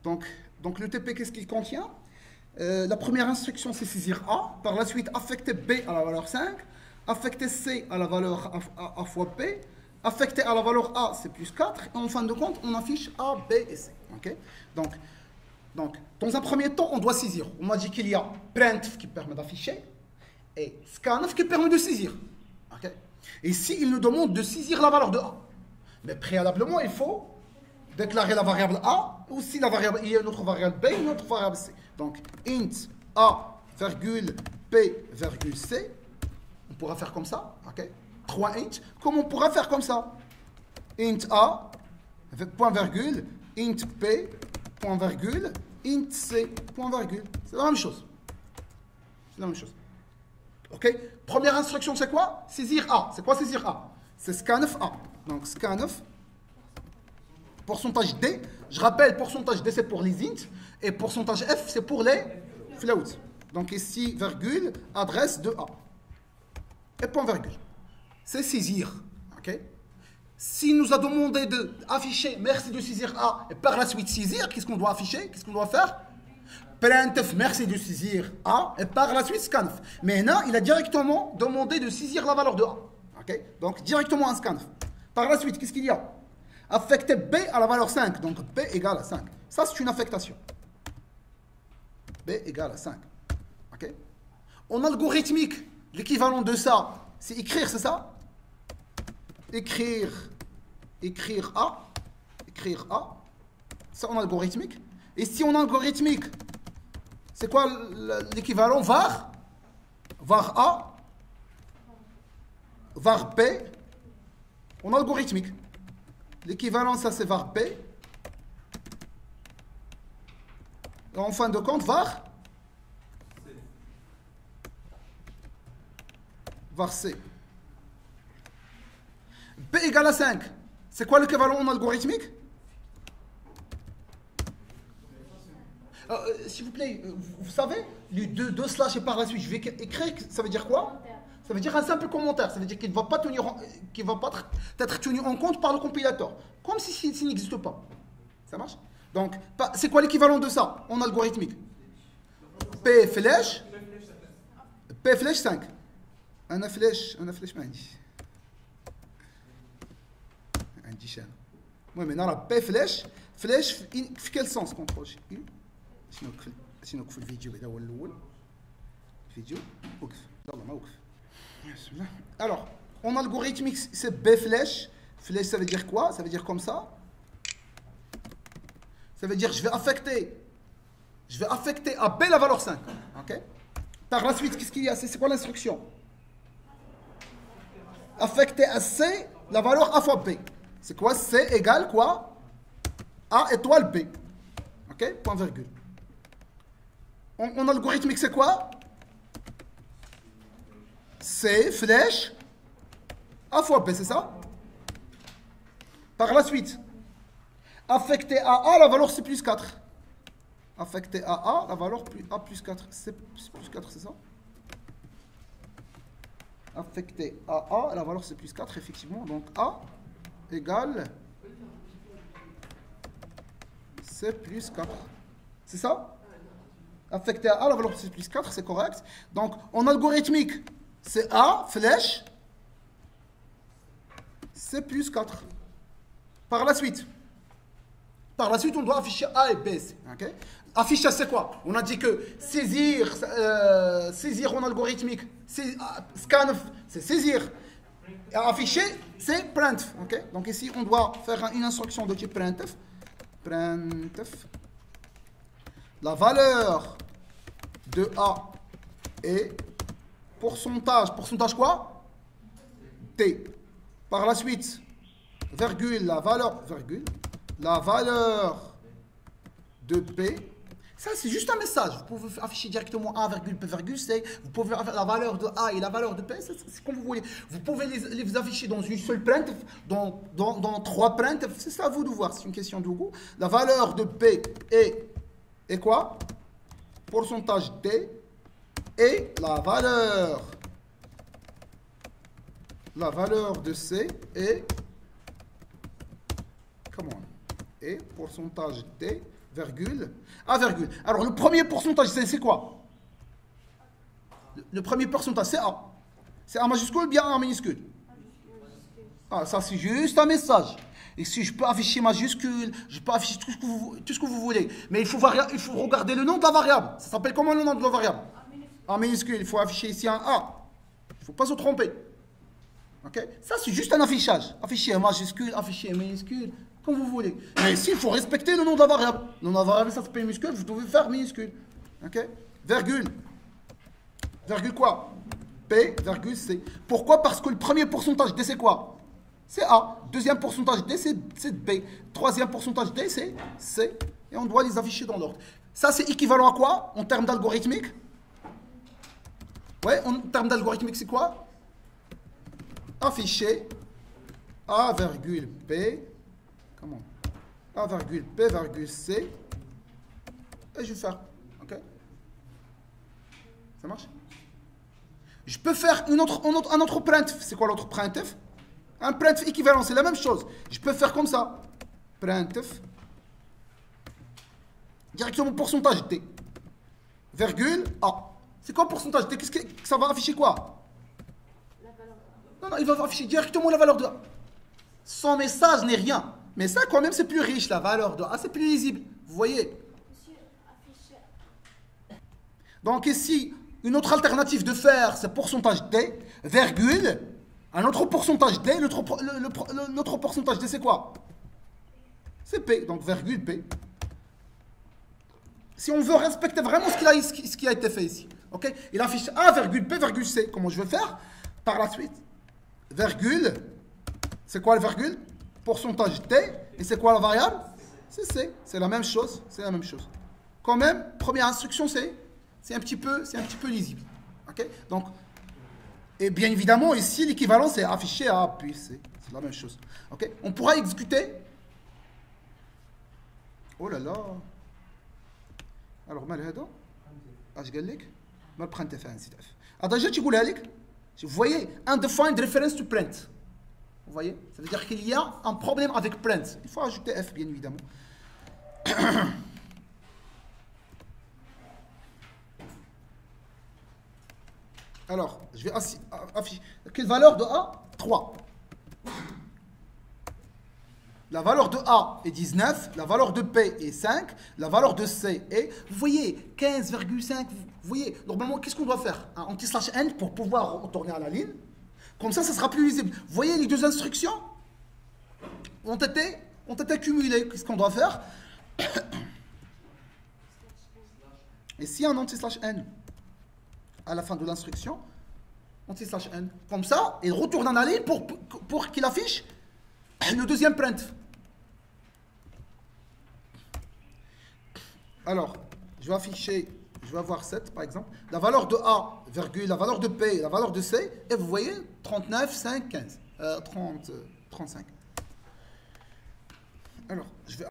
Donc le TP, qu'est-ce qu'il contient? La première instruction, c'est saisir A. Par la suite, affecter B à la valeur 5. Affecter C à la valeur A fois B. Affecter à la valeur A, c'est plus 4. Et en fin de compte, on affiche A, B et C. Okay, donc, dans un premier temps, on doit saisir. On m'a dit qu'il y a printf qui permet d'afficher et scanf qui permet de saisir. Okay. Et ici, il nous demande de saisir la valeur de A. Mais préalablement, il faut déclarer la variable A, ou si la variable, il y a une autre variable B, une autre variable C. Donc, int A, virgule, P, virgule, C. On pourra faire comme ça. Okay. 3 int. Comme on pourra faire comme ça? Int A, point virgule, int P, point virgule, int C, point virgule. C'est la même chose. C'est la même chose. Ok. Première instruction, c'est quoi? Saisir A. C'est quoi saisir A? C'est scanf A. Donc scanf, pourcentage D. Je rappelle, pourcentage D, c'est pour les int. Et pourcentage F, c'est pour les floats. Donc ici, virgule, adresse de A. Et point virgule. C'est saisir. Ok. S'il nous a demandé d'afficher merci de saisir A et par la suite saisir, qu'est-ce qu'on doit afficher? Qu'est-ce qu'on doit faire? Printf merci de saisir A et par la suite scanf. Mais là, il a directement demandé de saisir la valeur de A. Okay. Donc directement un scanf. Par la suite, qu'est-ce qu'il y a? Affecter B à la valeur 5. Donc B égale à 5. Ça, c'est une affectation. B égale à 5. Okay. En algorithmique, l'équivalent de ça, c'est écrire, c'est ça? Écrire A, ça en algorithmique. Et si en algorithmique, c'est quoi l'équivalent? Var A, var B, en algorithmique. L'équivalent, ça c'est var B. Et en fin de compte, var C. B égale à 5. C'est quoi l'équivalent en algorithmique? S'il vous plaît, vous savez, les deux slash et par la suite, je vais écrire, ça veut dire quoi? Ça veut dire un simple commentaire. Ça veut dire qu'il ne va pas être tenu en compte par le compilateur. Comme si s'il n'existe pas. Ça marche? Donc, c'est quoi l'équivalent de ça en algorithmique? P flèche 5. Un flèche, oui, mais dans la P flèche في quel sens contrôle شنو وقف الفيديو هذا هو الاول الفيديو وقف يلا ما وقف بسم الله. Alors en algorithmique c'est B flèche ça veut dire quoi? Ça veut dire comme ça. Ça veut dire je vais affecter à B la valeur 5. OK? Par la suite, qu'est-ce qu'il y a? C'est quoi l'instruction? Affecter à C la valeur A fois B. C'est quoi? C égale quoi? A étoile B. Ok? Point virgule. En algorithmique, c'est quoi? C flèche A fois B, c'est ça? Par la suite, affecter à A la valeur C plus 4. Affecter à A la valeur A plus 4. C plus 4, c'est ça? Affecter à A la valeur C plus 4, effectivement. Donc A égale C plus 4. C'est ça? Affecté à A, la valeur C plus 4, c'est correct. Donc, en algorithmique, c'est A, flèche, C plus 4. Par la suite, on doit afficher A et B. Okay? Afficher, c'est quoi? On a dit que saisir en algorithmique, scanf, c'est saisir. Et afficher, c'est printf. Okay? Donc ici, on doit faire une instruction de type printf. Printf. La valeur de A est pourcentage. Pourcentage quoi? T. Par la suite, virgule, la valeur de B. Ça, c'est juste un message. Vous pouvez afficher directement A, virgule, P, virgule, C. Vous pouvez faire la valeur de A et la valeur de P. C'est comme vous voulez. Vous pouvez les afficher dans une seule printf, dans 3 printf. C'est à vous de voir. C'est une question de goût. La valeur de P est quoi? Pourcentage D. Et la valeur de C est... Comment? et pourcentage D, virgule, A, virgule. Alors, le premier pourcentage, c'est quoi? Le premier pourcentage, c'est A. C'est A majuscule ou bien A minuscule? Ah, ça, c'est juste un message. Ici, je peux afficher majuscule, je peux afficher tout ce que vous voulez. Mais il faut regarder le nom de la variable. Ça s'appelle comment le nom de la variable? A minuscule. Il faut afficher ici un A. Il ne faut pas se tromper. Ok? Ça, c'est juste un affichage. Afficher un majuscule, afficher un minuscule, comme vous voulez. Mais ici, il faut respecter le nom de la variable. Le nom de la variable, ça s'appelle minuscule, vous devez faire minuscule. Ok? Virgule. Virgule quoi? P, virgule C. Pourquoi? Parce que le premier pourcentage D, c'est quoi? C'est A. Deuxième pourcentage D, c'est B. Troisième pourcentage D, c'est C. Et on doit les afficher dans l'ordre. Ça, c'est équivalent à quoi en termes d'algorithmique? Ouais, en termes d'algorithmique, c'est quoi? Afficher A virgule P. Comment? A virgule P virgule C. Et je vais faire. Ok? Ça marche? Je peux faire un autre printf. C'est quoi l'autre printf? Un printf équivalent, c'est la même chose. Je peux faire comme ça. Printf. Directement pourcentage D. Virgule A. C'est quoi pourcentage D? Qu'est-ce que ça va afficher quoi? Non, non, il va afficher directement la valeur de A. Son message n'est rien. Mais ça, quand même, c'est plus riche. La valeur de A, c'est plus lisible. Vous voyez? Donc ici, une autre alternative de faire, c'est pourcentage D, virgule, un autre pourcentage D, l'autre pourcentage D, c'est quoi? C'est P, donc virgule P. Si on veut respecter vraiment ce qui a été fait ici, ok? Il affiche A, virgule P, virgule C. Comment je vais faire? Par la suite, virgule, c'est quoi le virgule? Pourcentage D, et c'est quoi la variable? C'est C, c'est la même chose, c'est la même chose. Quand même, première instruction, c'est un petit peu lisible. Ok? Donc, et bien évidemment, ici, l'équivalent, c'est affiché A, puis C. C'est la même chose. Ok? On pourra exécuter. Oh là là. Alors, mal هذا اش قال لك ما printf نسيت هذا جا تيقولها لك. Vous voyez, undefined reference to print. Vous voyez? Ça veut dire qu'il y a un problème avec print. Il faut ajouter F, bien évidemment. Alors, je vais afficher. Quelle valeur de A? 3. La valeur de A est 19, la valeur de P est 5, la valeur de C est, vous voyez, 15,5. Vous voyez, normalement, qu'est-ce qu'on doit faire? Un anti/n pour pouvoir retourner à la ligne. Comme ça sera plus lisible. Vous voyez, les deux instructions ont été cumulées. Qu'est-ce qu'on doit faire? Et si un anti/n à la fin de l'instruction, anti/n, comme ça, il retourne à la ligne pour qu'il affiche le deuxième print. Alors, je vais avoir 7 par exemple, la valeur de A, virgule, la valeur de P, la valeur de C, et vous voyez 39, 5, 15, 35. Alors, je vais